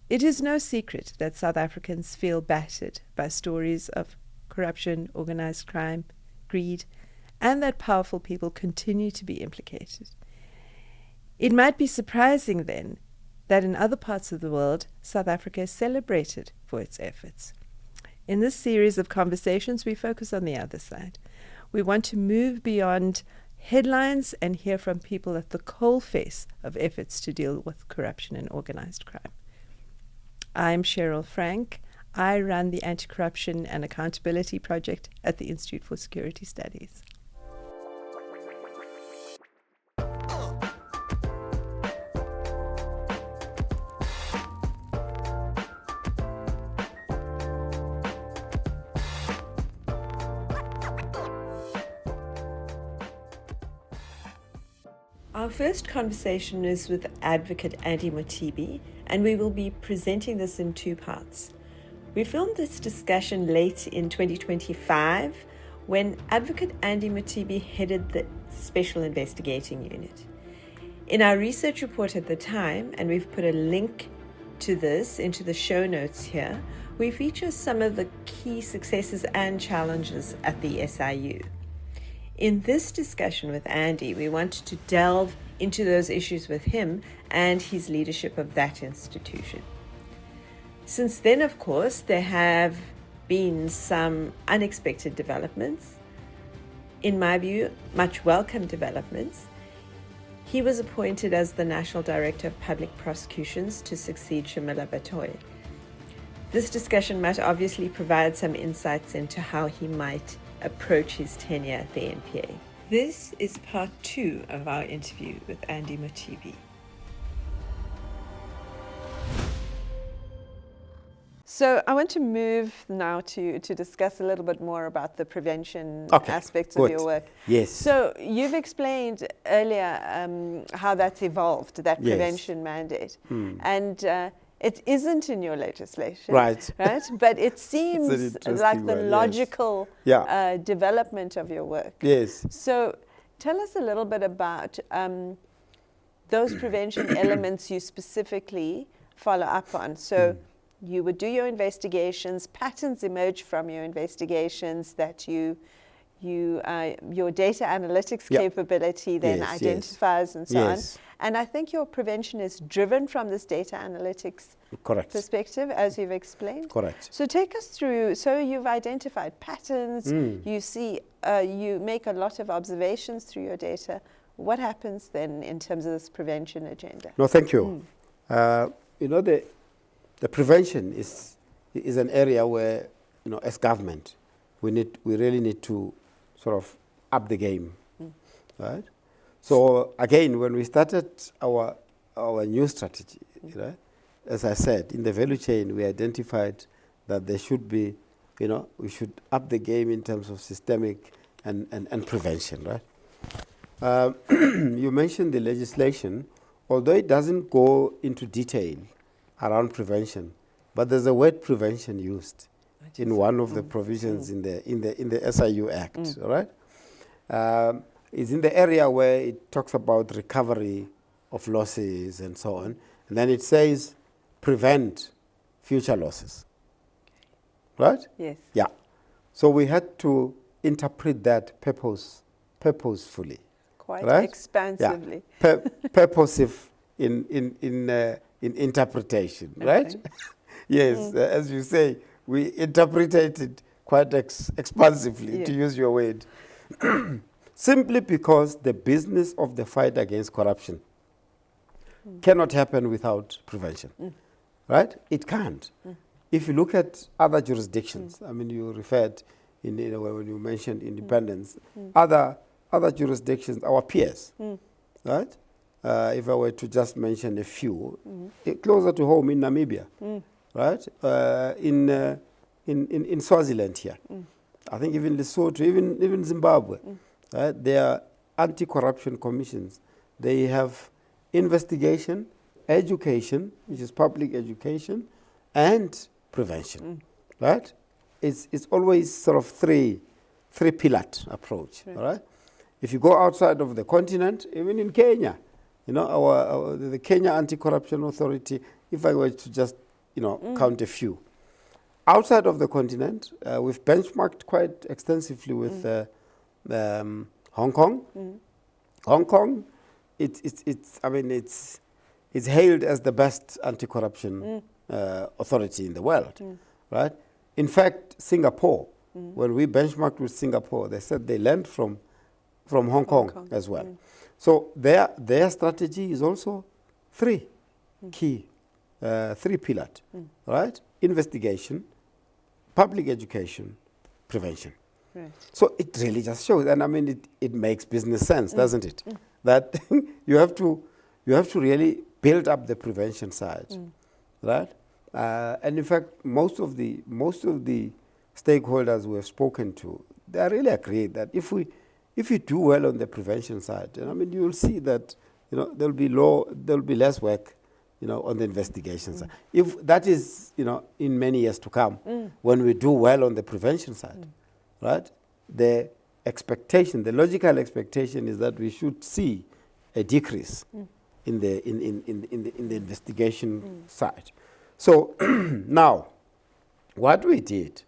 It is no secret that South Africans feel battered by stories of corruption, organized crime, greed, and that powerful people continue to be implicated. It might be surprising then that in other parts of the world, South Africa is celebrated for its efforts. In this series of conversations, we focus on the other side. We want to move beyond headlines and hear from people at the coalface of efforts to deal with corruption and organized crime. I'm Cheryl Frank. I run the Anti-Corruption and Accountability Project at the Institute for Security Studies. Our first conversation is with advocate Andy Mothibi, and we will be presenting this in two parts. We filmed this discussion late in 2025 when advocate Andy Mothibi headed the Special Investigating Unit. In our research report at the time, and we've put a link to this into the show notes here, we feature some of the key successes and challenges at the SIU. In this discussion with Andy, we wanted to delve into those issues with him and his leadership of that institution. Since then, of course, there have been some unexpected developments. In my view, much welcome developments. He was appointed as the National Director of Public Prosecutions to succeed Shamila Batoy. This discussion might obviously provide some insights into how he might approach his tenure at the NPA. This is part 2 of our interview with Andy Mothibi. So I want to move now to discuss a little bit more about the prevention aspects of your work. Yes. So you've explained earlier how that's evolved, that prevention mandate. And it isn't in your legislation, right? But it seems like the logical development of your work. Yes. So tell us a little bit about those prevention elements you specifically follow up on. So you would do your investigations, patterns emerge from your investigations that your data analytics capability then identifies and so on. And I think your prevention is driven from this data analytics perspective, as you've explained. Correct. So take us through, so you've identified patterns, you see, you make a lot of observations through your data. What happens then in terms of this prevention agenda? No, thank you. The prevention is an area where, as government, we really need to sort of up the game, right? So again, when we started our new strategy, as I said, in the value chain, we identified that there should be, we should up the game in terms of systemic and prevention, right? You mentioned the legislation, although it doesn't go into detail around prevention, but there's a word prevention used in one of the provisions in the SIU Act, all right? It's in the area where it talks about recovery of losses and so on, and then it says prevent future losses, right? Yes. Yeah. So we had to interpret that purposefully, quite right? expansively. Yeah. Purposive in interpretation, right? Yes, as you say, we interpreted it quite expansively, to use your word. Simply because the business of the fight against corruption cannot happen without prevention, right? It can't. If you look at other jurisdictions, I mean, you referred when you mentioned independence, other jurisdictions, our peers, right? If I were to just mention a few, closer to home in Namibia, right? In Swaziland here, I think even Lesotho, even Zimbabwe. There are anti-corruption commissions. They have investigation, education, which is public education, and prevention, right? It's always sort of three-pillared approach, all right? If you go outside of the continent, even in Kenya, the Kenya Anti-Corruption Authority, if I were to just count a few. Outside of the continent, we've benchmarked quite extensively with Hong Kong. Hong Kong, it's hailed as the best anti-corruption authority in the world, right? In fact, Singapore, when we benchmarked with Singapore, they said they learned from Hong Kong as well. So their strategy is also three pillared, right? Investigation, public education, prevention. Right. So it really just shows, and it makes business sense, doesn't it? That you have to really build up the prevention side, right? And in fact, most of the stakeholders we have spoken to, they are really agreed that if you do well on the prevention side, you will see that there'll be less work on the investigation side. If that is in many years to come, when we do well on the prevention side, right? The logical expectation is that we should see a decrease in the investigation side. So now, what we did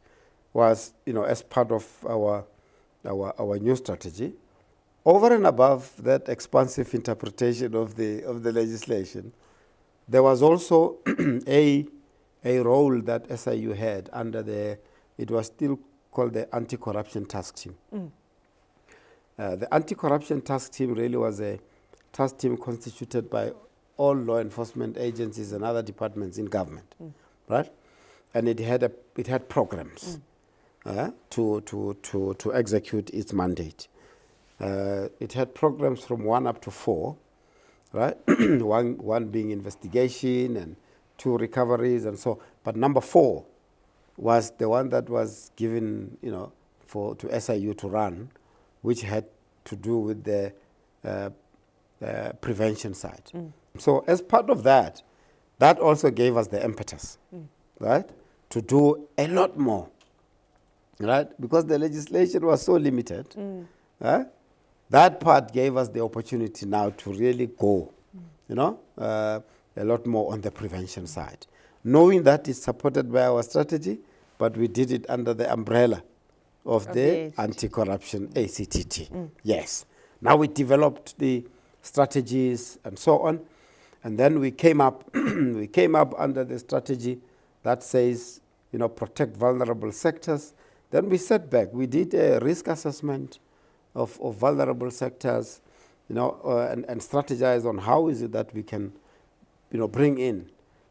was, as part of our new strategy, over and above that expansive interpretation of the legislation, there was also a role that SIU had under it was still called the Anti-Corruption Task Team. The Anti-Corruption Task Team really was a task team constituted by all law enforcement agencies and other departments in government, right? And it had programs to execute its mandate. It had programs from 1 up to 4, right? one being investigation and 2 recoveries and so. But number 4 was the one that was given, to SIU to run, which had to do with the prevention side. So as part of that also gave us the impetus, right, to do a lot more, right? Because the legislation was so limited, that part gave us the opportunity now to really go, a lot more on the prevention side, knowing that it's supported by our strategy, but we did it under the umbrella of the anti-corruption ACTT. Yes. Now we developed the strategies and so on, and then we came up under the strategy that says, protect vulnerable sectors. Then we set back. We did a risk assessment of vulnerable sectors, and strategize on how is it that we can, bring in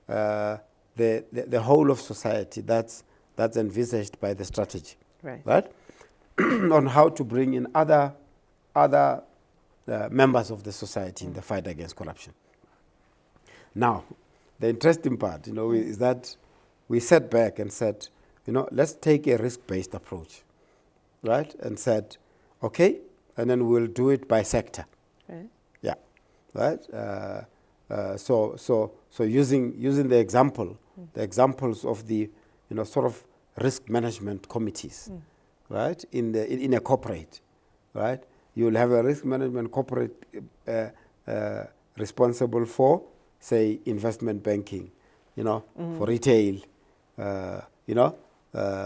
the whole of society that's envisaged by the strategy, right? On how to bring in other members of the society in the fight against corruption. Now, the interesting part, is that we sat back and said, let's take a risk-based approach, right? And said, okay, and then we'll do it by sector. Right. Yeah, right? So using the examples of the, sort of risk management committees, right? In a corporate, right? You will have a risk management corporate responsible for, say, investment banking, for retail,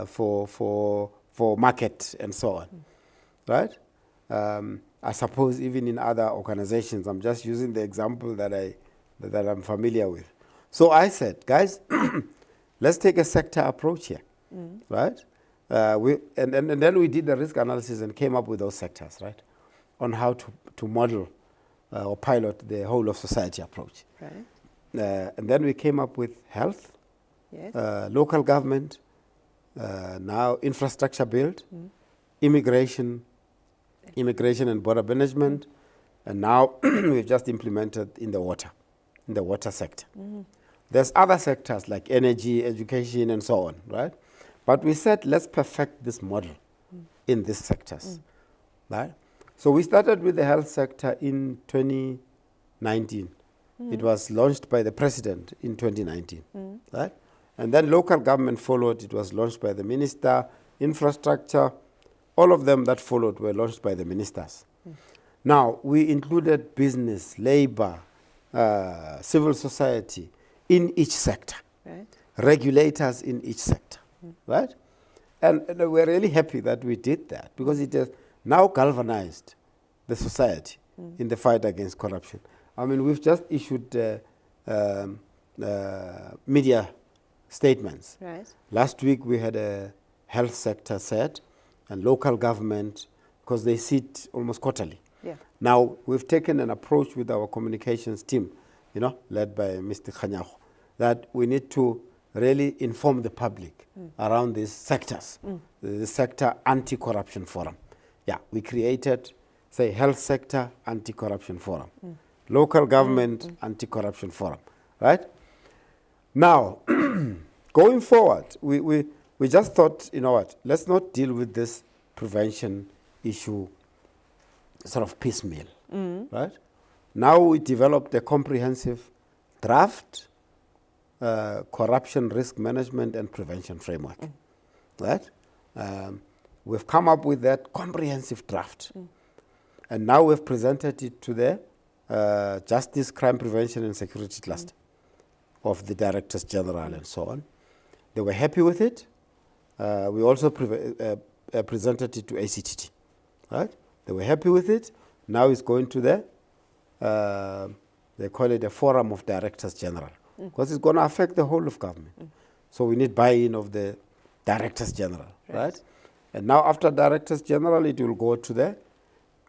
for market and so on, right? I suppose even in other organizations, I'm just using the example that I'm familiar with. So I said, guys, let's take a sector approach here, right? And then we did the risk analysis and came up with those sectors, right, on how to model or pilot the whole of society approach. Right. And then we came up with health, local government, now infrastructure build, immigration and border management, and now we've just implemented in the water sector. There's other sectors like energy, education, and so on, right? But we said, let's perfect this model in these sectors, right? So we started with the health sector in 2019. It was launched by the president in 2019, right? And then local government followed. It was launched by the minister. Infrastructure, all of them that followed were launched by the ministers. Now, we included business, labor, civil society in each sector. Right. regulators in each sector, right? And we're really happy that we did that because it has now galvanized the society in the fight against corruption. I mean, we've just issued media statements. Right. Last week we had a health sector set and local government because they sit almost quarterly. Yeah. Now we've taken an approach with our communications team, led by Mr. Khanyago, that we need to really inform the public around these sectors, the sector anti-corruption forum. Yeah, we created, say, health sector anti-corruption forum, local government anti-corruption forum, right? Now, going forward, we just thought, let's not deal with this prevention issue sort of piecemeal, right? Now we developed a comprehensive draft corruption risk management and prevention framework, right? We've come up with that comprehensive draft. And now we've presented it to the Justice, Crime Prevention and Security Cluster of the Directors General and so on. They were happy with it. We also presented it to ACTT, right? They were happy with it. Now it's going to the, they call it a Forum of Directors General, because it's going to affect the whole of government. So we need buy-in of the Directors General, right? And now after Directors General, it will go to the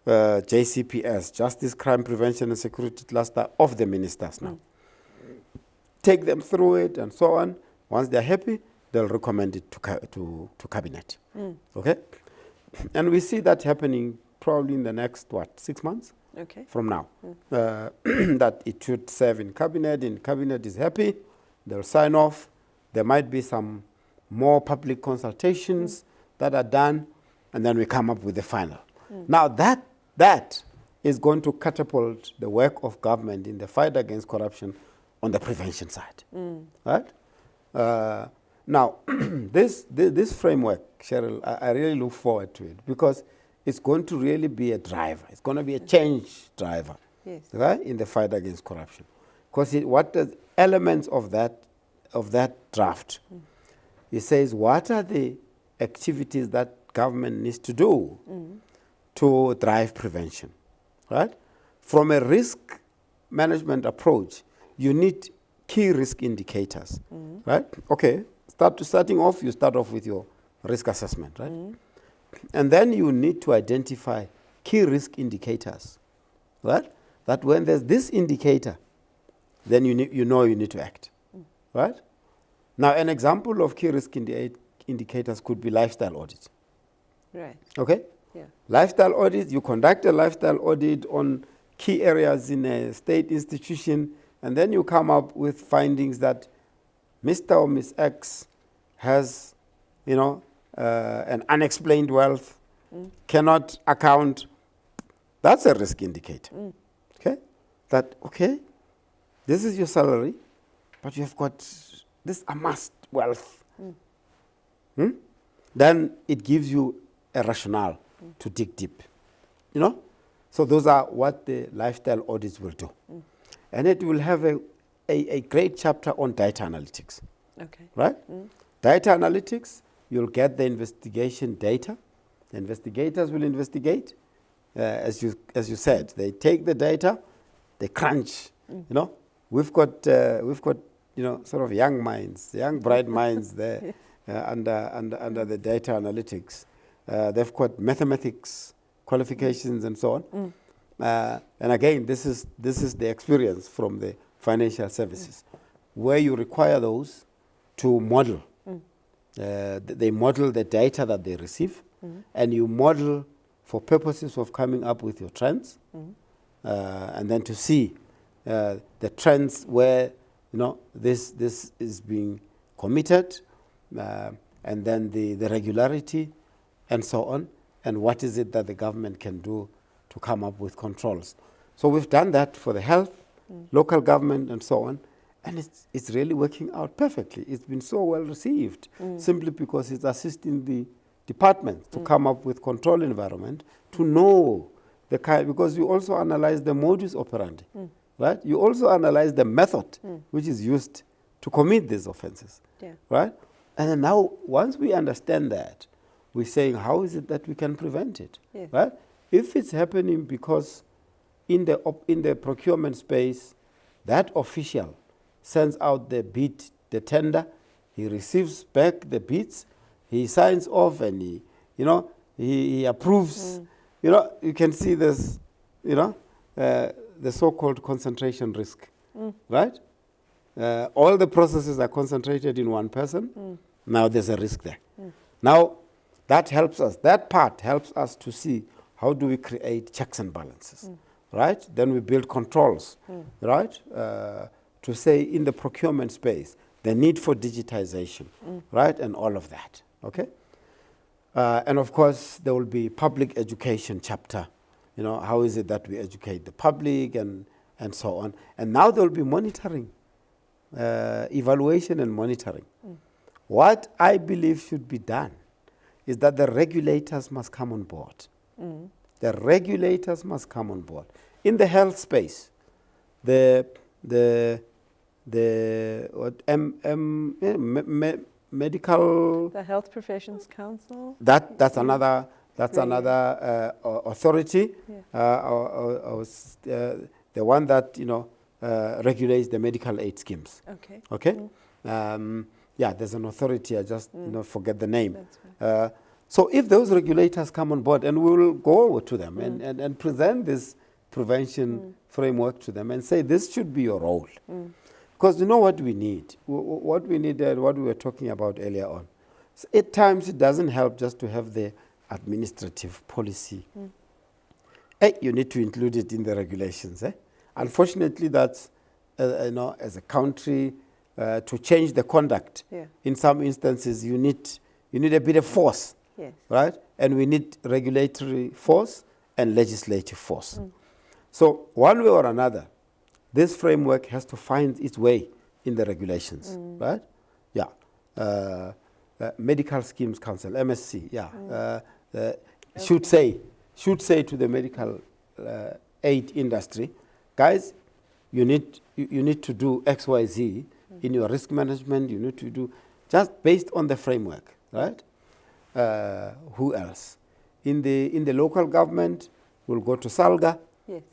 JCPS, Justice, Crime Prevention and Security Cluster of the ministers now. Take them through it and so on. Once they're happy, they'll recommend it to cabinet. Okay? And we see that happening probably in the next, 6 months from now. That it should serve in cabinet, and cabinet is happy, they'll sign off. There might be some more public consultations that are done, and then we come up with the final. Now that is going to catapult the work of government in the fight against corruption on the prevention side, right? Now, this framework, Cheryl, I really look forward to it because it's going to really be a driver. It's going to be a change driver, right, in the fight against corruption. Because what the elements of that draft, it says what are the activities that government needs to do to drive prevention, right? From a risk management approach, you need key risk indicators, right? Okay, starting off, you start off with your risk assessment, right? And then you need to identify key risk indicators, right? That when there's this indicator, then you need to act, right? Now, an example of key risk indicators could be lifestyle audit. Right. Okay? Yeah. Lifestyle audit, you conduct a lifestyle audit on key areas in a state institution, and then you come up with findings that Mr. or Ms. X has, an unexplained wealth, cannot account. That's a risk indicator. Okay? That, this is your salary, but you've got this amassed wealth. Then it gives you a rationale to dig deep. So those are what the lifestyle audits will do. And it will have a great chapter on data analytics. Okay. Right? Data analytics, you'll get the investigation data. The investigators will investigate. As you said, they take the data, they crunch. We've got sort of young minds, young bright minds there under the data analytics. They've got mathematics qualifications and so on. And again, this is the experience from the financial services, where you require those to model. They model the data that they receive, and you model for purposes of coming up with your trends, and then to see the trends where this is being committed, and then the regularity, and so on, and what is it that the government can do to come up with controls. So we've done that for the health, local government, and so on, and it's really working out perfectly. It's been so well received, simply because it's assisting the departments to come up with control environment, to know the kind, because you also analyze the modus operandi, right? You also analyze the method which is used to commit these offenses, right? And then now, once we understand that, we're saying, how is it that we can prevent it, right? If it's happening because in the procurement space, that official sends out the bid, the tender, he receives back the bids, he signs off, and he approves. You can see this, the so-called concentration risk, right? All the processes are concentrated in one person. Now there's a risk there. Now that helps us. That part helps us to see how do we create checks and balances, right? Then we build controls, right? To say in the procurement space, the need for digitization, right? And all of that, okay? And of course, there will be public education chapter. How is it that we educate the public and so on. And now there will be monitoring, evaluation and monitoring. What I believe should be done is that the regulators must come on board. The regulators must come on board. In the health space, medical... The Health Professions Council? That's another authority, the one that, regulates the medical aid schemes. Okay? There's an authority, I just forget the name. Right. So if those regulators come on board, and we will go over to them and present this prevention framework to them and say, this should be your role. Because you know what we need? What we need, what we were talking about earlier on. So at times, it doesn't help just to have the administrative policy. You need to include it in the regulations. Unfortunately, that's, as a country, to change the conduct. In some instances, you need a bit of force, right? And we need regulatory force and legislative force. So one way or another, this framework has to find its way in the regulations, right? Medical Schemes Council, MSC, should say to the medical aid industry, guys, you need to do X, Y, Z in your risk management. You need to do just based on the framework, right? Who else? In the local government, we'll go to SALGA,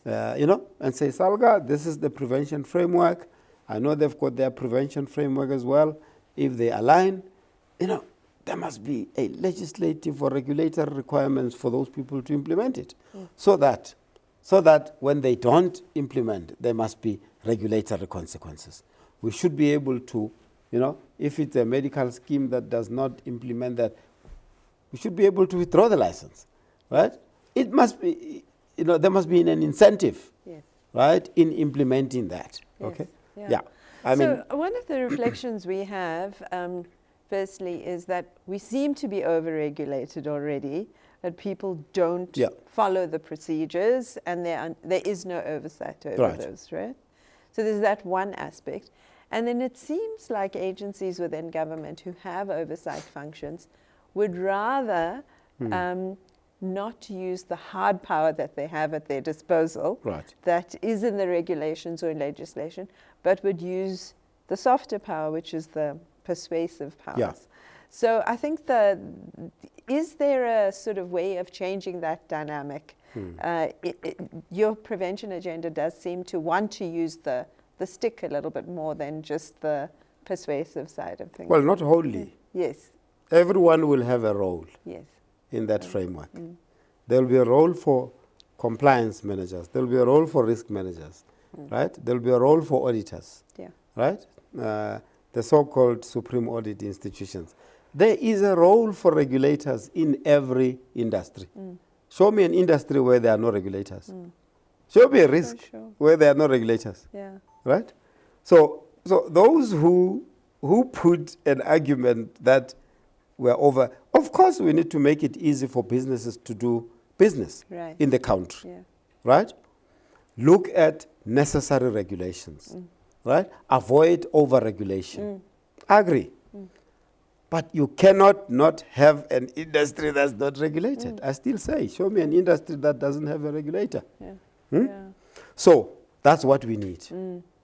and say, SALGA, this is the prevention framework. I know they've got their prevention framework as well. If they align, there must be a legislative or regulatory requirements for those people to implement it, so that when they don't implement, there must be regulatory consequences. We should be able to, if it's a medical scheme that does not implement that, we should be able to withdraw the license, right? It must be, there must be an incentive, right, in implementing that. Okay. I mean, one of the reflections we have, firstly, is that we seem to be over-regulated already, that people don't follow the procedures, and there is no oversight over those, right? So there's that one aspect. And then it seems like agencies within government who have oversight functions would rather not use the hard power that they have at their disposal, that is in the regulations or in legislation, but would use the softer power, which is the persuasive powers. So I think is there a sort of way of changing that dynamic? Your prevention agenda does seem to want to use the stick a little bit more than just the persuasive side of things. Well, not wholly. Yes. Everyone will have a role in that framework. There will be a role for compliance managers. There will be a role for risk managers, right? There will be a role for auditors, right? The so-called supreme audit institutions. There is a role for regulators in every industry. Show me an industry where there are no regulators. Show me a risk where there are no regulators, right? So those who put an argument that we're over, of course we need to make it easy for businesses to do business in the country, right? Look at necessary regulations, right? Avoid over-regulation. Agree. But you cannot not have an industry that's not regulated. I still say, show me an industry that doesn't have a regulator. So that's what we need.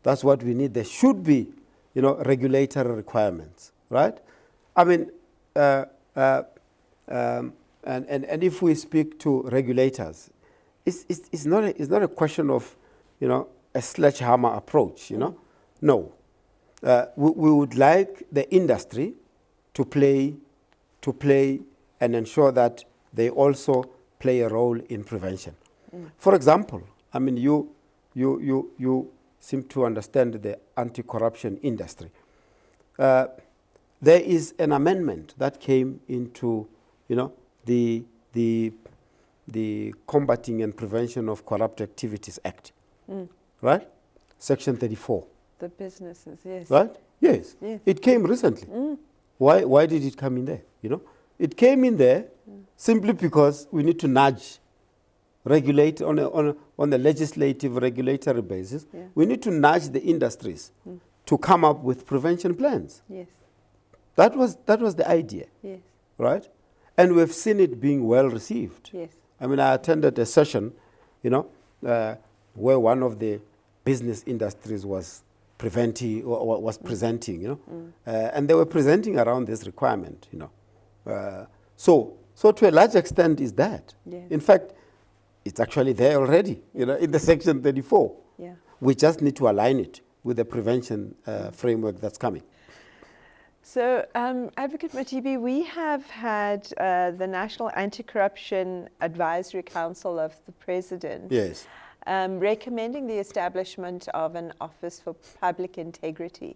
That's what we need. There should be regulatory requirements, right? I mean, and if we speak to regulators, it's not a question of, a sledgehammer approach, No. We would like the industry to play and ensure that they also play a role in prevention. For example, I mean, you seem to understand the anti-corruption industry. There is an amendment that came into, the Combating and Prevention of Corrupt Activities Act, right? Section 34. The businesses, yes. Right? Yes. Yes. It came recently. Why did it come in there? It came in there simply because we need to nudge, regulate on a legislative regulatory basis. Yeah. We need to nudge the industries to come up with prevention plans. Yes. That was the idea. Yes. Right? And we've seen it being well received. Yes. I mean, I attended a session, where one of the business industries was presenting, and they were presenting around this requirement, So to a large extent is that. Yeah. In fact, it's actually there already, in the Section 34. Yeah. We just need to align it with the prevention framework that's coming. So, Advocate Mothibi, we have had the National Anti-Corruption Advisory Council of the President Yes. Recommending the establishment of an Office for Public Integrity.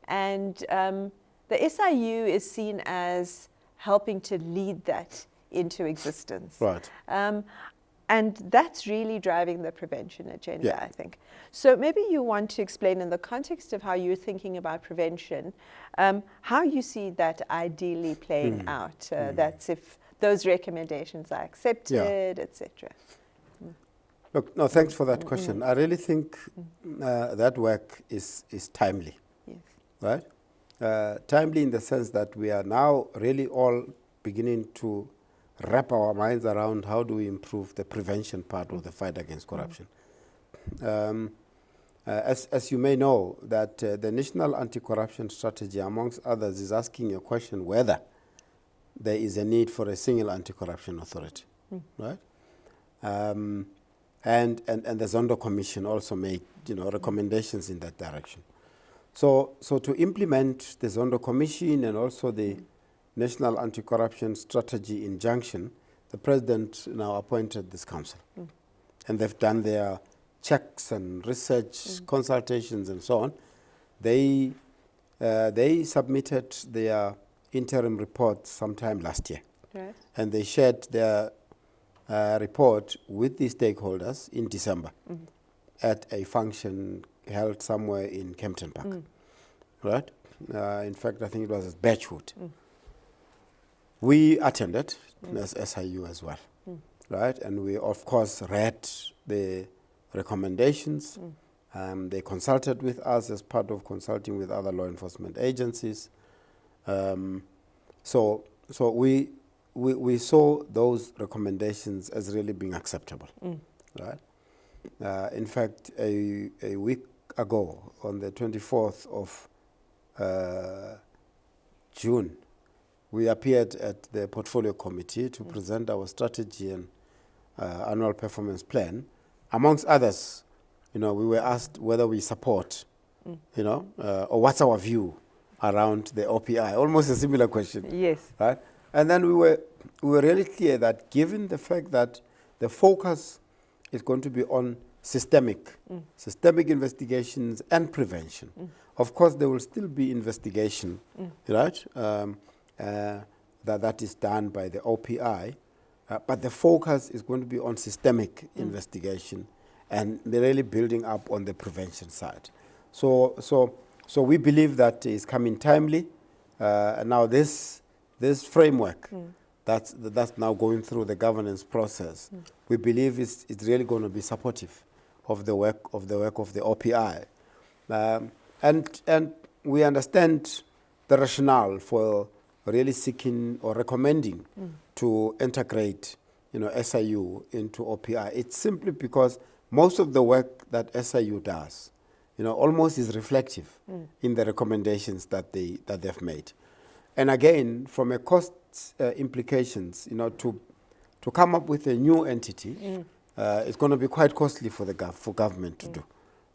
And the SIU is seen as helping to lead that into existence. Right. And that's really driving the prevention agenda, Yeah. I think. So maybe you want to explain, in the context of how you're thinking about prevention, how you see that ideally playing out. That's if those recommendations are accepted, etc. Look, no, thanks for that question. I really think that work is timely, Yes. right? Timely in the sense that we are now really all beginning to wrap our minds around how do we improve the prevention part of the fight against corruption. As you may know, that the National Anti-Corruption Strategy, amongst others, is asking a question whether there is a need for a single anti-corruption authority, right? And the Zondo Commission also made recommendations in that direction. So to implement the Zondo Commission and also the National Anti-Corruption Strategy injunction, the President now appointed this council. And they've done their checks and research, consultations and so on. They submitted their interim report sometime last year. Right. And they shared their report with the stakeholders in December at a function held somewhere in Kempton Park. Right? In fact, I think it was at Birchwood. We attended as SIU as well, right? And we, of course, read the recommendations. They consulted with us as part of consulting with other law enforcement agencies. So we saw those recommendations as really being acceptable, right? In fact, a week ago, on the 24th of June, we appeared at the Portfolio Committee to present our strategy and annual performance plan. Amongst others, we were asked whether we support, or what's our view around the OPI. Almost a similar question. Yes. Right? And then we were really clear that given the fact that the focus is going to be on systemic investigations and prevention. Of course, there will still be investigation, right? That is done by the OPI, but the focus is going to be on systemic investigation and really building up on the prevention side. So we believe that is coming timely. And now this framework that's now going through the governance process, we believe it's really going to be supportive of the work of the OPI, and we understand the rationale for really seeking or recommending to integrate, SIU into OPI. It's simply because most of the work that SIU does almost is reflective in the recommendations that they've made. And again, from a cost implications, to come up with a new entity, it's going to be quite costly for government to do,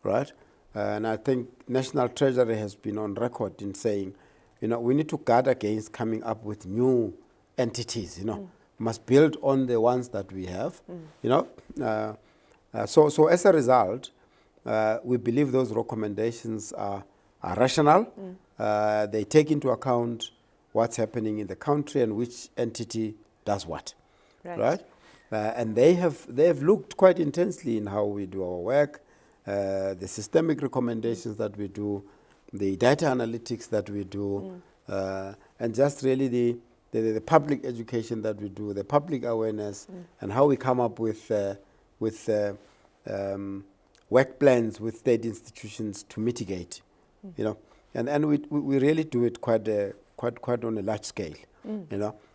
right? And I think National Treasury has been on record in saying, we need to guard against coming up with new entities. Must build on the ones that we have. So as a result, we believe those recommendations are rational. They take into account what's happening in the country and which entity does what, right? And they have looked quite intensely in how we do our work, the systemic recommendations that we do, the data analytics that we do, and just really the public education that we do, the public awareness, and how we come up with work plans with state institutions to mitigate, and we really do it quite on a large scale,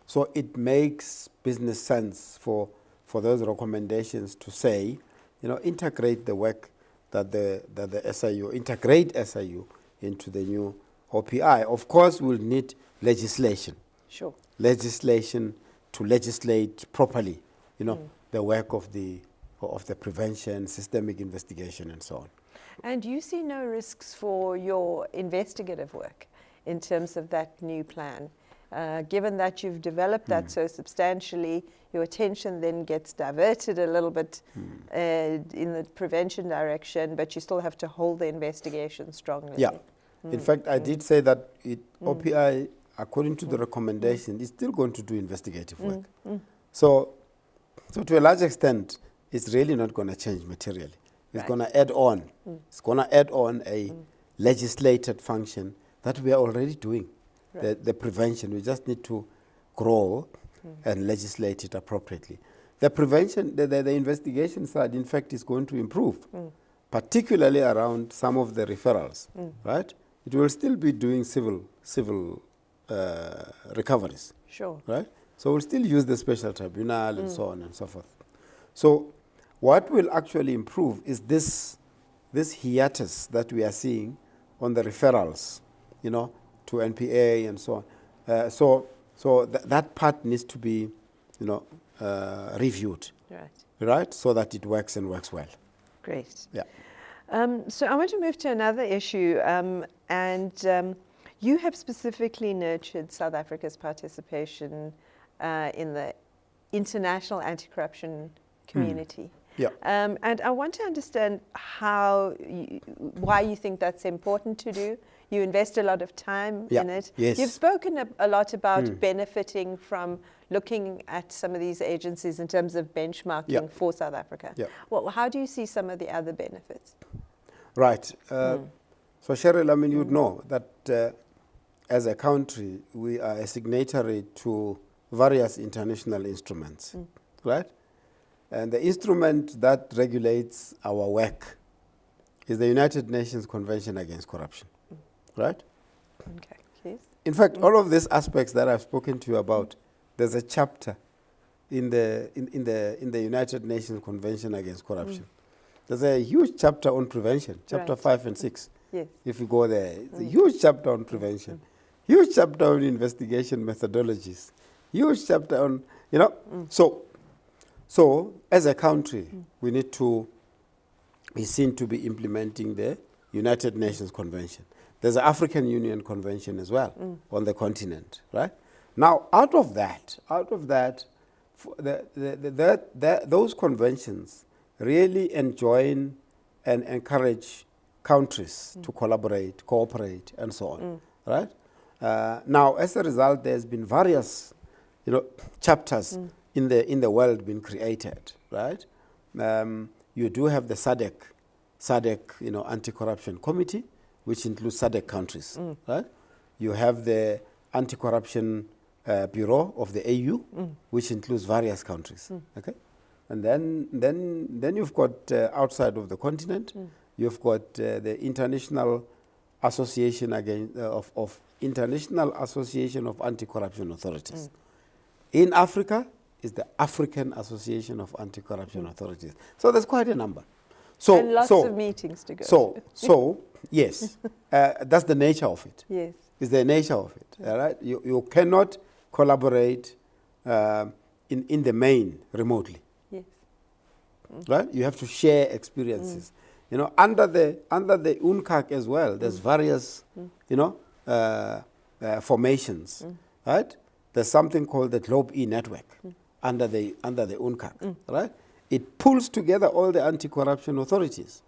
So it makes business sense for those recommendations to say, integrate the work that the SIU, integrate SIU into the new OPI. Of course, we'll need legislation. Sure. Legislation to legislate properly, the work of the prevention, systemic investigation, and so on. And you see no risks for your investigative work in terms of that new plan? Given that you've developed that so substantially, your attention then gets diverted a little bit in the prevention direction, but you still have to hold the investigation strongly. Yeah. In fact, I did say that OPI, according to the recommendation, is still going to do investigative work. So to a large extent, it's really not going to change materially. It's going to add on. It's going to add on a legislated function that we are already doing. The prevention, we just need to grow and legislate it appropriately. The prevention, the investigation side, in fact, is going to improve, particularly around some of the referrals, right? It will still be doing civil recoveries, sure, right? So we'll still use the special tribunal and so on and so forth. So what will actually improve is this hiatus that we are seeing on the referrals, to NPA and so on. So that part needs to be, reviewed, right? So that it works and works well. Great. Yeah. So I want to move to another issue, and you have specifically nurtured South Africa's participation in the international anti-corruption community. Yeah. And I want to understand why you think that's important to do. You invest a lot of time in it. Yes. You've spoken a lot about benefiting from looking at some of these agencies in terms of benchmarking for South Africa. Yeah. Well, how do you see some of the other benefits? Right. So Cheryl, you'd know that as a country, we are a signatory to various international instruments, right? And the instrument that regulates our work is the United Nations Convention Against Corruption, right? Okay, please. In fact, all of these aspects that I've spoken to you about, there's a chapter in the United Nations Convention Against Corruption. There's a huge chapter on prevention, chapter 5 and 6. Yes. If you go there, it's a huge chapter on prevention, huge chapter on investigation methodologies, huge chapter on, So as a country, we need to be seen to be implementing the United Nations Convention. There's an African Union Convention as well on the continent, right? Now, out of that, those conventions really enjoin and encourage countries to collaborate, cooperate, and so on, right? Now, as a result, there's been various, chapters in the world being created, right? You do have the SADC, Anti-Corruption Committee, which includes SADC countries, right? You have the Anti-Corruption Bureau of the AU, which includes various countries, okay? And then you've got outside of the continent, you've got the International Association of International Association of Anti-Corruption Authorities. In Africa is the African Association of Anti-Corruption Authorities. So there's quite a number. So, and lots of meetings to go. So yes, that's the nature of it. Yes. It's the nature of it. All right, you cannot collaborate in the main remotely. Yes. Right, you have to share experiences. You know, under the UNCAC as well, there's various formations. Right, there's something called the Globe E network under the UNCAC. Right, it pulls together all the anti-corruption authorities.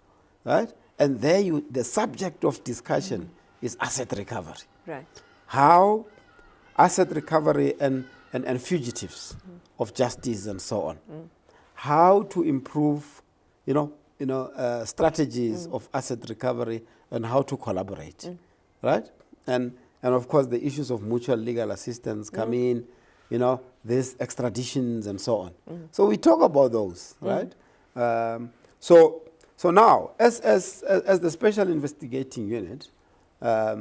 Right, and there the subject of discussion is asset recovery. Right. How asset recovery and fugitives of justice and so on. How to improve, strategies of asset recovery and how to collaborate, right? And of course the issues of mutual legal assistance come in, these extraditions and so on. So we talk about those, right? So now, as the Special Investigating Unit, I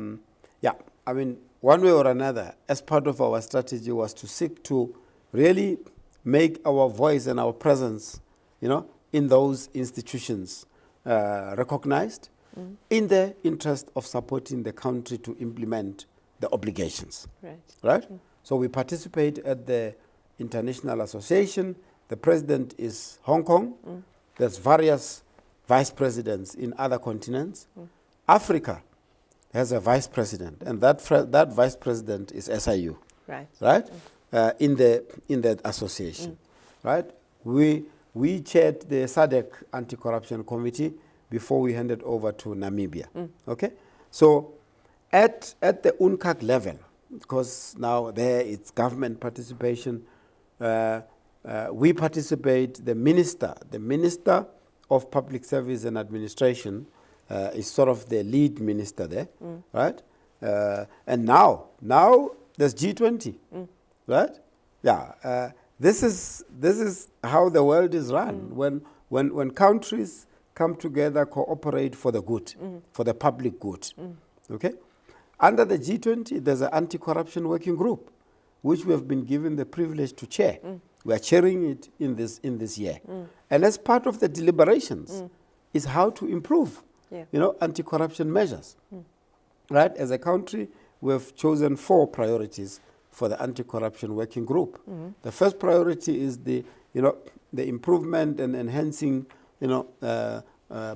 mean, one way or another, as part of our strategy was to seek to really make our voice and our presence, in those institutions recognized in the interest of supporting the country to implement the obligations. Right? So we participate at the International Association. The president is Hong Kong. There's various vice presidents in other continents. Africa has a vice president, and that vice president is SIU. Right? In the association. Right? We chaired the SADC Anti-Corruption Committee before we handed over to Namibia. Okay? So at the UNCAC level, because now there it's government participation, we participate, the Minister of Public Service and Administration is sort of the lead minister there, right? And now there's G20, right? Yeah, this is how the world is run. When countries come together, cooperate for the good, for the public good. Okay, under the G20, there's an anti-corruption working group, which we have been given the privilege to chair. We are chairing it in this year, and as part of the deliberations, is how to improve, anti-corruption measures. Right, as a country, we have chosen 4 priorities for the anti-corruption working group. The first priority is the improvement and enhancing,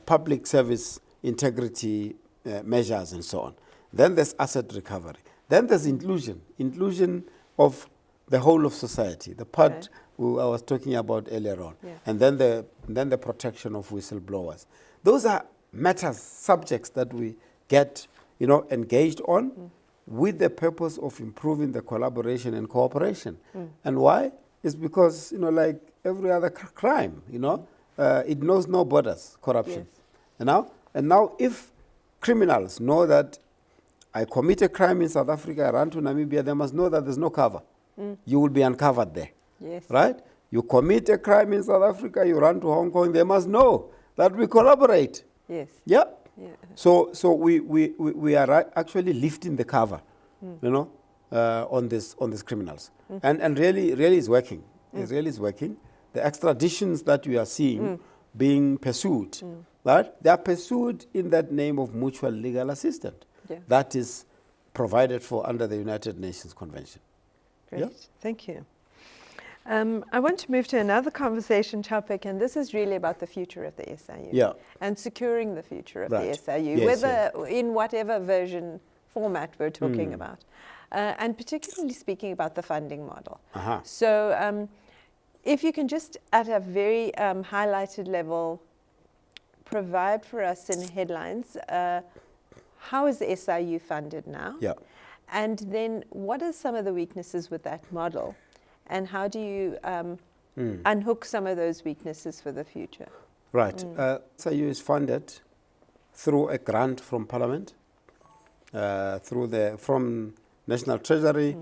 public service integrity measures and so on. Then there's asset recovery. Then there's inclusion of the whole of society, the part I was talking about earlier on, and then the protection of whistleblowers. Those are matters, subjects that we get, engaged on with the purpose of improving the collaboration and cooperation. And why? It's because, like every other crime, it knows no borders, corruption. And now if criminals know that I commit a crime in South Africa, I run to Namibia, they must know that there's no cover. You will be uncovered there. Right? You commit a crime in South Africa, you run to Hong Kong, they must know that we collaborate. Yeah. So we are actually lifting the cover, on these criminals, and really is working. It really is working. The extraditions that we are seeing being pursued, right? They are pursued in that name of mutual legal assistance. That is provided for under the United Nations Convention. Great, thank you. I want to move to another conversation topic, and this is really about the future of the SIU and securing the future of the SIU, whether in whatever format we're talking about, and particularly speaking about the funding model. So if you can just at a very highlighted level provide for us in headlines, how is the SIU funded now? And then what are some of the weaknesses with that model? And how do you unhook some of those weaknesses for the future? Right. SIU is funded through a grant from Parliament, from National Treasury,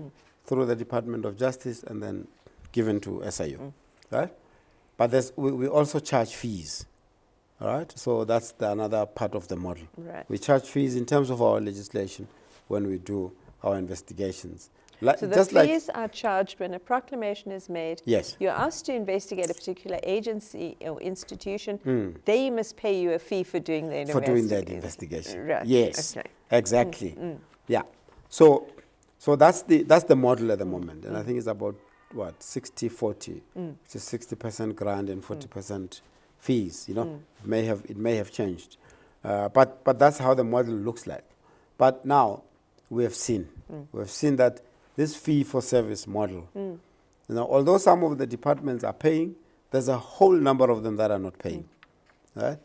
through the Department of Justice, and then given to SIU. Right? But we also charge fees. All right? So that's another part of the model. We charge fees in terms of our legislation when we do our investigations. So the fees are charged when a proclamation is made. Yes. You're asked to investigate a particular agency or institution. They must pay you a fee for doing the investigation. For doing that investigation. Right. Yes. Okay. Exactly. Yeah. So that's the model at the moment, and I think it's about what 60-40, which is 60% grant and 40% fees. You know, it may have changed, but that's how the model looks like. But now we have seen that this fee for service model, you know, although some of the departments are paying, there's a whole number of them that are not paying, right?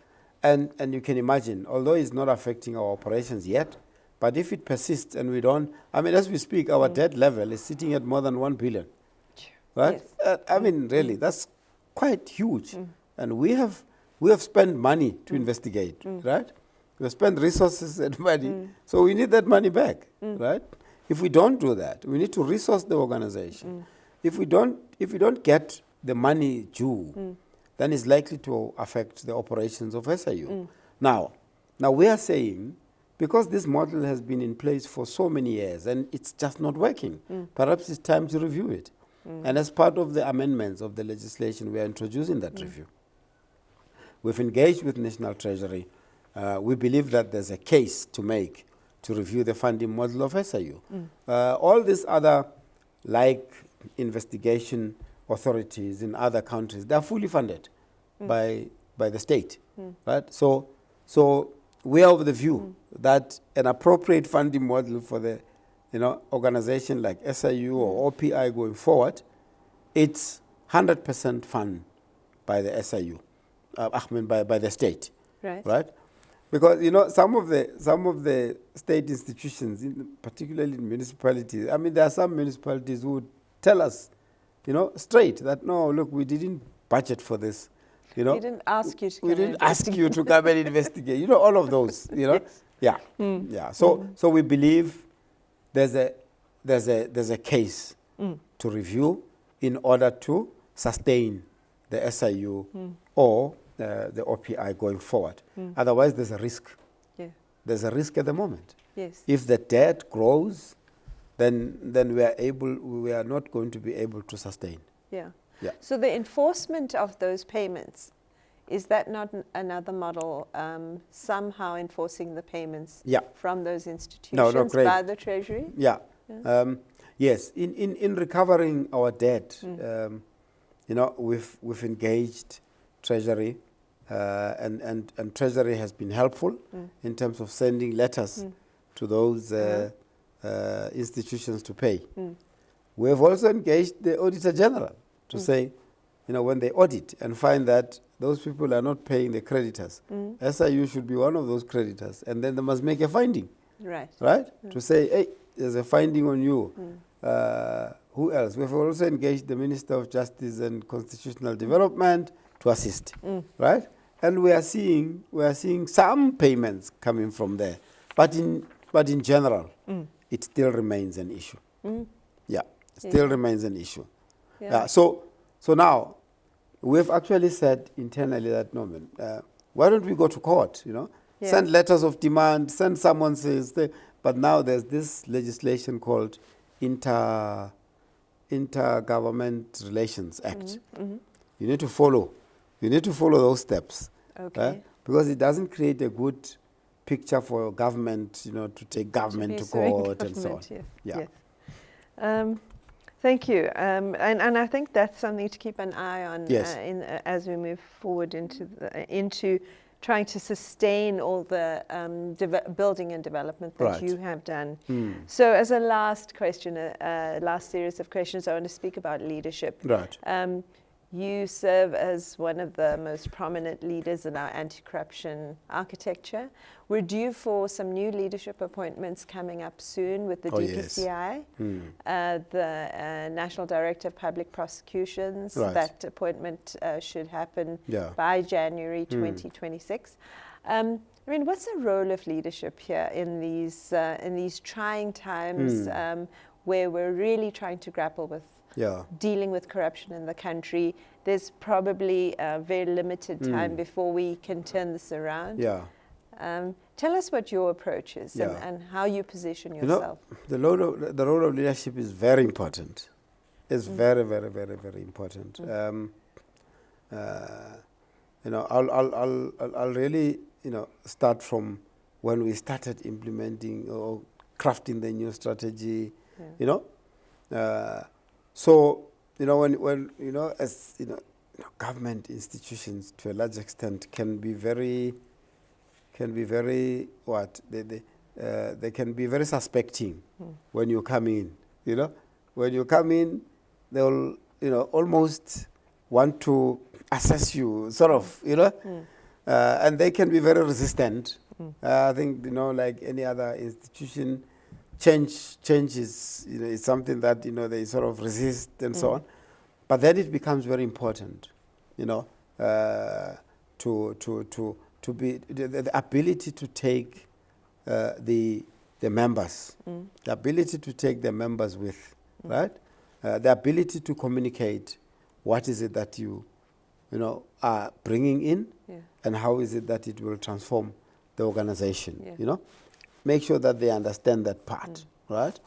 And you can imagine, although it's not affecting our operations yet, but if it persists and we don't, I mean, as we speak, our debt level is sitting at more than 1 billion, right? Yes. I mean, really, that's quite huge, and we have spent money to investigate, right? We have spent resources and money, so we need that money back, right? If we don't do that, we need to resource the organization. If we don't get the money due, then it's likely to affect the operations of SIU. Now we are saying, because this model has been in place for so many years and it's just not working, perhaps it's time to review it. And as part of the amendments of the legislation, we are introducing that review. We've engaged with National Treasury. We believe that there's a case to make to review the funding model of SIU. All these other, like investigation authorities in other countries, they're fully funded by the state, right? So we are of the view that an appropriate funding model for the organization like SIU or OPI going forward, it's 100% funded by the SIU, by the state, right? Because some of the state institutions, particularly in municipalities, I mean, there are some municipalities who would tell us, straight that no, look, we didn't budget for this. We didn't ask you to come. We didn't ask you to come and investigate. All of those. Yes. Yeah, yeah. So we believe there's a case to review in order to sustain the SIU or the OPI going forward. Otherwise, there's a risk. Yeah. There's a risk at the moment. Yes. If the debt grows, then we are not going to be able to sustain. Yeah. Yeah. So the enforcement of those payments, is that not another model, somehow enforcing the payments from those institutions by the Treasury? Yeah. Yes. In recovering our debt, we've engaged Treasury, and Treasury has been helpful in terms of sending letters to those institutions to pay. We have also engaged the Auditor General to say, when they audit and find that those people are not paying the creditors, SIU should be one of those creditors, and then they must make a finding. Right? To say, hey, there's a finding on you. Who else? We've also engaged the Minister of Justice and Constitutional Development to assist, right? And we are seeing some payments coming from there, but in general, it still remains an issue. Yeah, it still remains an issue. Yeah. So now we've actually said internally that no, man, why don't we go to court? Send letters of demand, send someone says, but now there's this legislation called Intergovernment Relations Act. You need to follow those steps, because it doesn't create a good picture for government, to take government to court and so on. Yes. Thank you, and I think that's something to keep an eye on as we move forward into trying to sustain all the building and development that you have done. So as a last question, last series of questions, I want to speak about leadership. Right. You serve as one of the most prominent leaders in our anti-corruption architecture. We're due for some new leadership appointments coming up soon with the DPCI, the National Director of Public Prosecutions. Right. That appointment should happen by January 2026. I mean, what's the role of leadership here in these trying times where we're really trying to grapple with dealing with corruption in the country? There's probably a very limited time before we can turn this around. Tell us what your approach is Yeah. and how you position You know, yourself. the role of leadership is very important. It's very, very, very, very important. You know, I'll really, you know, start from when we started implementing or crafting the new strategy. Yeah. You know, so you know when you know, as you know, government institutions to a large extent can be very what they can be very suspecting when you come in. You know, when you come in, they'll, you know, almost want to assess you, sort of, you know, and they can be very resistant. I think, you know, like any other institution, change is, you know, is something that, you know, they sort of resist and so on. But then it becomes very important, you know, to be the ability to take the members, the ability to take the members with, right? The ability to communicate what is it that you know, are bringing in, and how is it that it will transform the organization, you know? Make sure that they understand that part, right?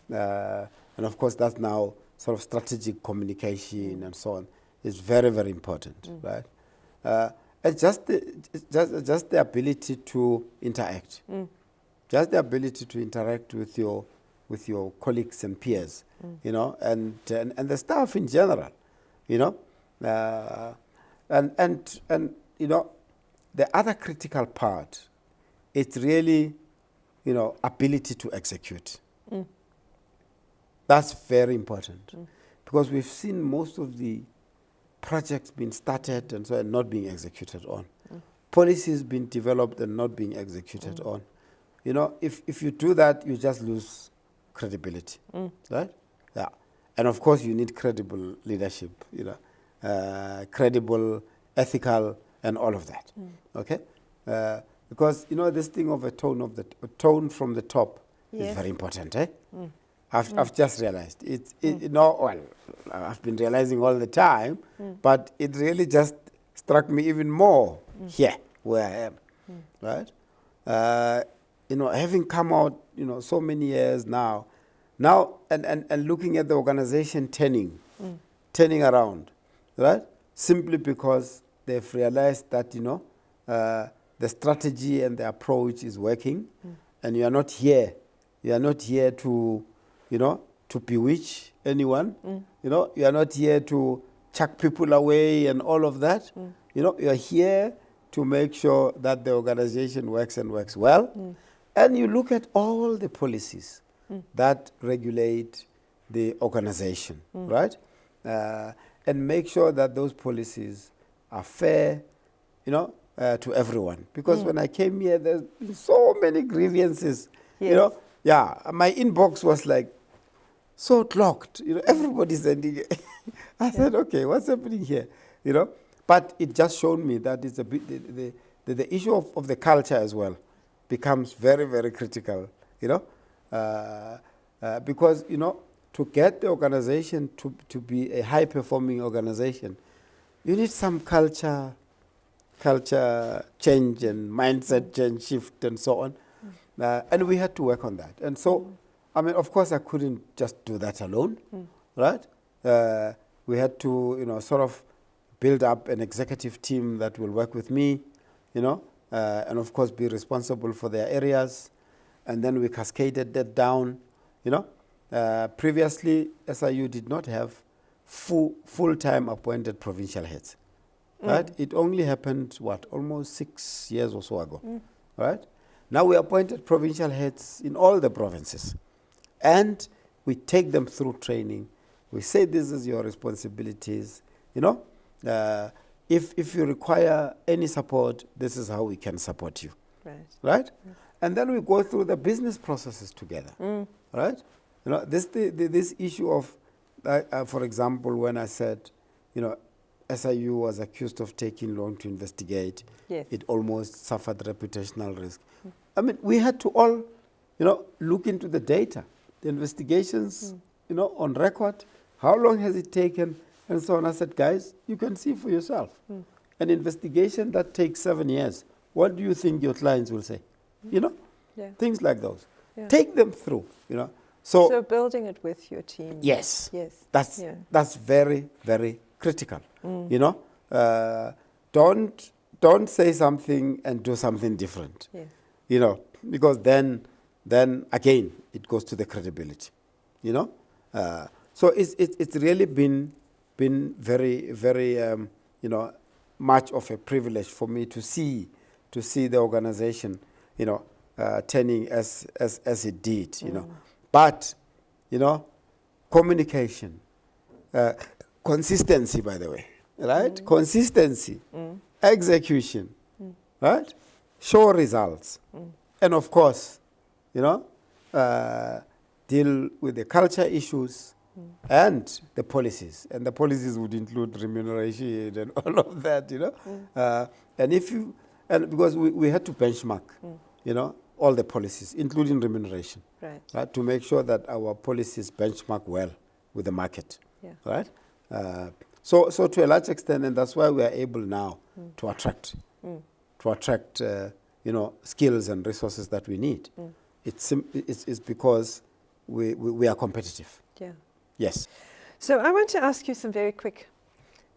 And of course, that's now sort of strategic communication and so on. Is very, very important, right? It's just the ability to interact. Just the ability to interact with your colleagues and peers, you know, and the staff in general, you know, and you know, the other critical part, it's really, you know, ability to execute. That's very important, because we've seen most of the projects being started and so on, not being executed on. Policies being developed and not being executed on. You know, if you do that, you just lose credibility, right? Yeah, and of course you need credible leadership, you know, credible, ethical, and all of that. Okay, because you know, this thing of a tone from the top is very important, eh? I've just realized it. You know, well, I've been realizing all the time, but it really just struck me even more here where I am, right? You know, having come out, you know, so many years now, and looking at the organization turning around, right? Simply because they've realized that, you know, the strategy and the approach is working, and you are not here to, you know, to bewitch anyone. You know, you are not here to chuck people away and all of that. You know, you are here to make sure that the organization works and works well. And you look at all the policies that regulate the organization, right? And make sure that those policies are fair, you know, to everyone. Because when I came here, there's been so many grievances, you know. Yeah, my inbox was like so clogged, you know, everybody's sending it. I said, okay, what's happening here, you know? But it just showed me that it's a bit, the issue of the culture as well becomes very, very critical, you know, because, you know, to get the organization to be a high-performing organization, you need some culture change and mindset change, shift, and so on. And we had to work on that. And so, I mean, of course, I couldn't just do that alone, right? We had to, you know, sort of build up an executive team that will work with me, you know, and of course be responsible for their areas. And then we cascaded that down, you know. Previously, SIU did not have full-time appointed provincial heads, right? It only happened, what, almost 6 years or so ago, right? Now we appointed provincial heads in all the provinces, and we take them through training. We say this is your responsibilities, you know. If you require any support, this is how we can support you, right? And then we go through the business processes together, right? You know, this issue of, for example, when I said, you know, SIU was accused of taking long to investigate, it almost suffered reputational risk. I mean, we had to all, you know, look into the data, the investigations, you know, on record, how long has it taken, and so on. I said, guys, you can see for yourself. An investigation that takes 7 years what do you think your clients will say? You know, Yeah. things like those. Yeah. Take them through, you know. So building it with your team. Yes. Yes. Yeah. That's very, very critical. You know, don't say something and do something different. Yes. You know, because then again it goes to the credibility. You know, so it's really been very, very you know, much of a privilege for me to see the organization, you know, turning as it did. You know, but you know, communication, consistency, by the way, right? Consistency, execution, right? Show results, and of course, you know, deal with the culture issues and the policies. And the policies would include remuneration and all of that, you know. And because we had to benchmark, you know, all the policies, including remuneration, right, to make sure that our policies benchmark well with the market, right? So to a large extent, and that's why we are able now to attract, you know, skills and resources that we need. It's because we are competitive. Yeah. Yes. So I want to ask you some very quick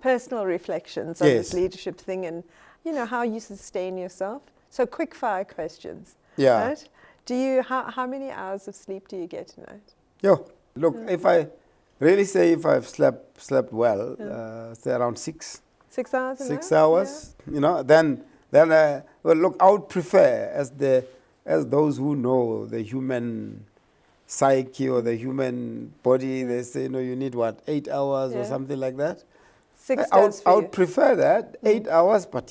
personal reflections on this leadership thing, and you know how you sustain yourself. So quick fire questions. Yeah. Right? Do you how many hours of sleep do you get a night? Yo, look, if I really say if I've slept well, say around 6. 6 hours. 6 hours. Yeah. You know, then well, look, I would prefer as those who know the human psyche or the human body, they say, no, you need what, 8 hours or something like that. 6 I would prefer that 8 hours, but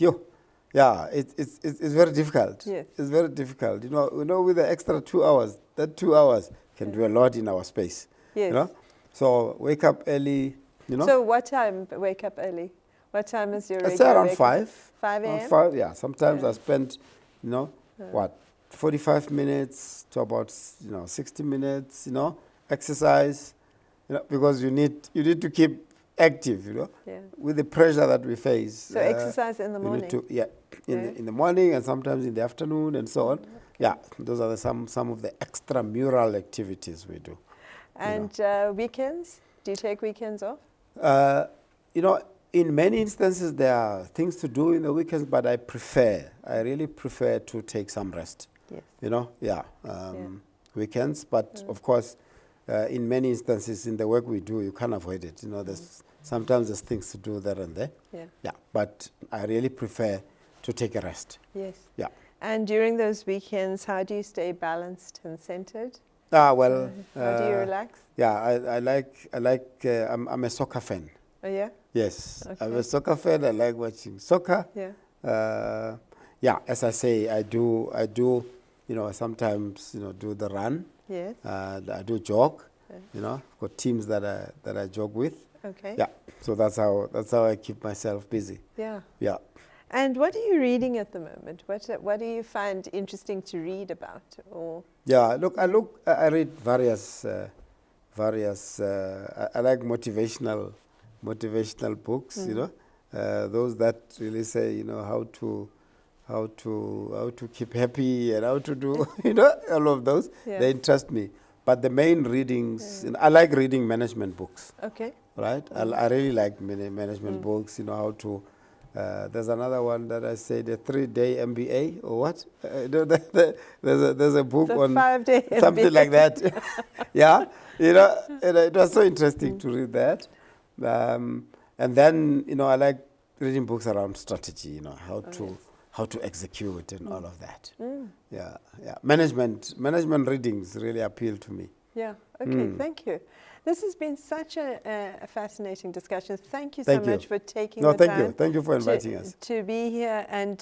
yeah, it's very difficult. Yes. It's very difficult. You know, with the extra 2 hours, that 2 hours can do a lot in our space. Yes. You know, so wake up early. You know. So what time wake up early? What time is your regular? I'd say around 5. 5 a.m. Around 5, yeah. Sometimes I spend, you know, 45 minutes to about 60 minutes. You know, exercise. You know, because you need to keep active. You know, with the pressure that we face. So exercise in the morning. In the morning and sometimes in the afternoon and so on. Yeah, those are some of the extramural activities we do. And weekends? Do you take weekends off? You know, in many instances there are things to do in the weekends, but I really prefer to take some rest. Yes. You know, weekends. But of course, in many instances in the work we do, you can't avoid it. You know, sometimes there's things to do there and there. Yeah. But I really prefer to take a rest. Yes. Yeah. And during those weekends, how do you stay balanced and centered? Well. How do you relax? Yeah, I like. I'm a soccer fan. Oh yeah. Yes, Okay. I'm a soccer fan. I like watching soccer. Yeah. Yeah. As I say, I do. You know, sometimes do the run. Yes. I do jog. You know, got teams that I jog with. Okay. Yeah. So that's how I keep myself busy. Yeah. Yeah. And what are you reading at the moment? What do you find interesting to read about? Or yeah, I read various. I like motivational books. You know, those that really say how to keep happy and how to do all of those. Yeah. They interest me. But the main readings, I like reading management books. Okay. Right, I really like management books. You know how to. There's another one that I say, the 3-day MBA or what? There's a book on 5-day something MBA. like that. Yeah, it was so interesting to read that. And then I like reading books around strategy. How to execute and all of that. Yeah. Management readings really appeal to me. Yeah. Okay. Thank you. This has been such a fascinating discussion. Thank you so much for taking the time. Thank you for inviting us to be here and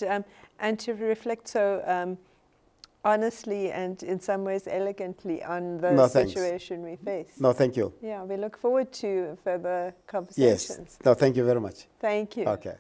to reflect so honestly and in some ways elegantly on the situation we face. No, thank you. Yeah, we look forward to further conversations. Yes. No, thank you very much. Thank you. Okay.